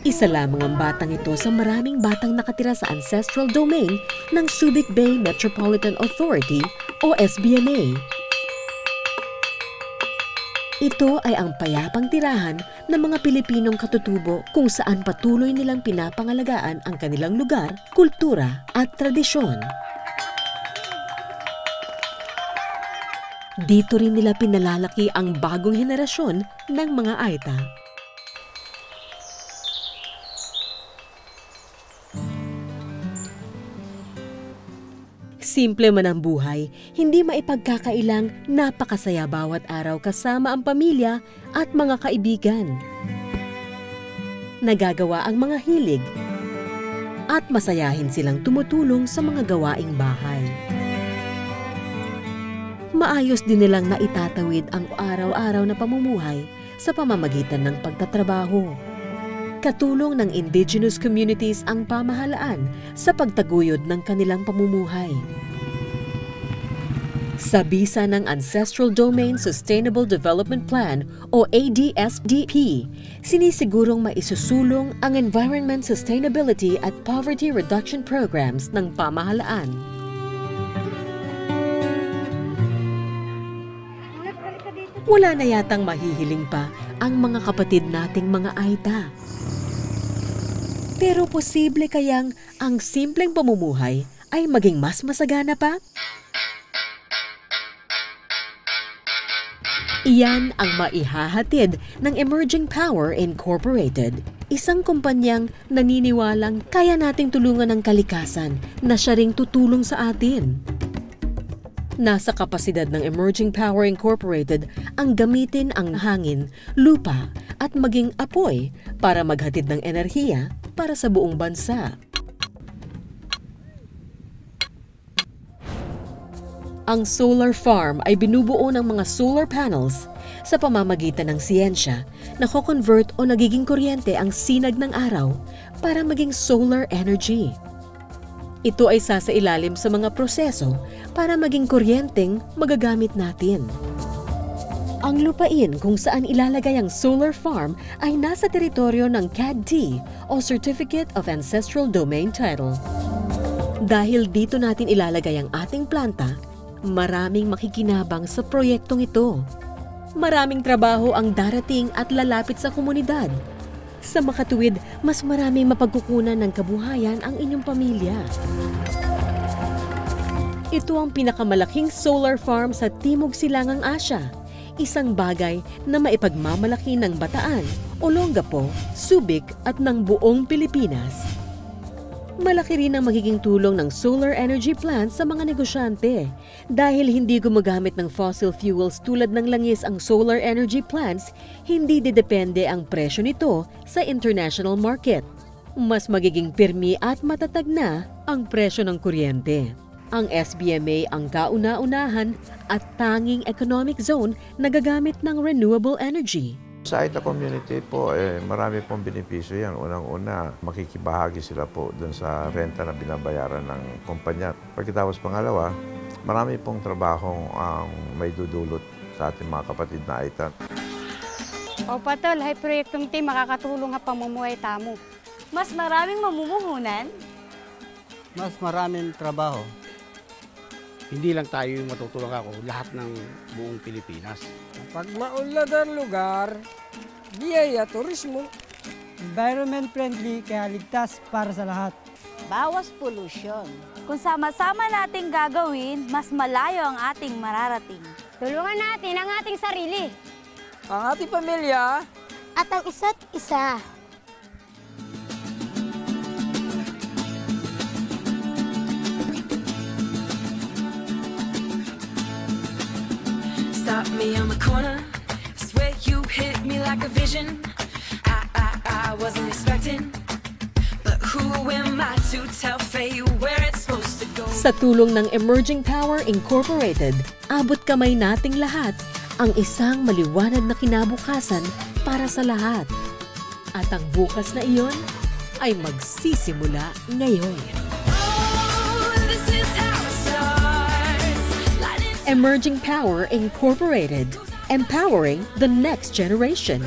Isa lamang ang batang ito sa maraming batang nakatira sa ancestral domain ng Subic Bay Metropolitan Authority o SBMA. Ito ay ang payapang tirahan ng mga Pilipinong katutubo kung saan patuloy nilang pinapangalagaan ang kanilang lugar, kultura at tradisyon. Dito rin nila pinalalaki ang bagong henerasyon ng mga Aita. Simple man ang buhay, hindi maipagkakailang napakasaya bawat araw kasama ang pamilya at mga kaibigan. Nagagawa ang mga hilig at masayahin silang tumutulong sa mga gawaing bahay. Maayos din nilang naitatawid ang araw-araw na pamumuhay sa pamamagitan ng pagtatrabaho. Katulong ng indigenous communities ang pamahalaan sa pagtaguyod ng kanilang pamumuhay. Sa bisa ng Ancestral Domain Sustainable Development Plan o ADSDP, sinisigurong maisusulong ang environment sustainability at poverty reduction programs ng pamahalaan. Wala na yatang mahihiling pa ang mga kapatid nating mga Aita. Pero posible kayang ang simpleng pamumuhay ay maging mas masagana pa? Iyan ang maihahatid ng Emerging Power Incorporated, isang kumpanyang naniniwalang kaya nating tulungan ang kalikasan na siya ring tutulong sa atin. Nasa kapasidad ng Emerging Power Incorporated ang gamitin ang hangin, lupa at maging apoy para maghatid ng enerhiya para sa buong bansa. Ang solar farm ay binubuo ng mga solar panels sa pamamagitan ng siyensya na ko-convert o nagiging kuryente ang sinag ng araw para maging solar energy. Ito ay sasailalim sa mga proseso para maging kuryenteng magagamit natin. Ang lupain kung saan ilalagay ang solar farm ay nasa teritoryo ng CAD-D o Certificate of Ancestral Domain Title. Dahil dito natin ilalagay ang ating planta, maraming makikinabang sa proyektong ito. Maraming trabaho ang darating at lalapit sa komunidad. Sa makatuwid, mas maraming mapagkukunan ng kabuhayan ang inyong pamilya. Ito ang pinakamalaking solar farm sa Timog Silangang Asya. Isang bagay na maipagmamalaki ng Bataan, Olongapo, Subic at ng buong Pilipinas. Malaki rin ang magiging tulong ng solar energy plants sa mga negosyante. Dahil hindi gumagamit ng fossil fuels tulad ng langis ang solar energy plants, hindi didepende ang presyo nito sa international market. Mas magiging pirmi at matatag na ang presyo ng kuryente. Ang SBMA ang kauna-unahan at tanging economic zone na gagamit ng renewable energy. Sa Aita community po, marami pong benepisyo yan. Unang-una, makikibahagi sila po dun sa renta na binabayaran ng kumpanya. Pagkatapos pangalawa, marami pong trabahong may dudulot sa ating mga kapatid na Aita. O patol, hay proyektong team makakatulong nga pamumuhay tamo. Mas maraming mamumuhunan. Mas maraming trabaho. Hindi lang tayo yung matutulong ako, lahat ng buong Pilipinas. Pag maunlad ang lugar, biyaya turismo. Environment friendly kaya ligtas para sa lahat. Bawas pollution. Kung sama-sama nating gagawin, mas malayo ang ating mararating. Tulungan natin ang ating sarili. Ang ating pamilya. At ang isa't isa. Stop me on the corner, swear you hit me like a vision. I wasn't expecting, but who am I to tell fate where it's supposed to go? Sa tulong ng Emerging Power Incorporated, abot kamay nating lahat ang isang maliwanag na kinabukasan para sa lahat. At ang bukas na iyon ay magsisimula ngayon. Emerging Power Incorporated, empowering the next generation.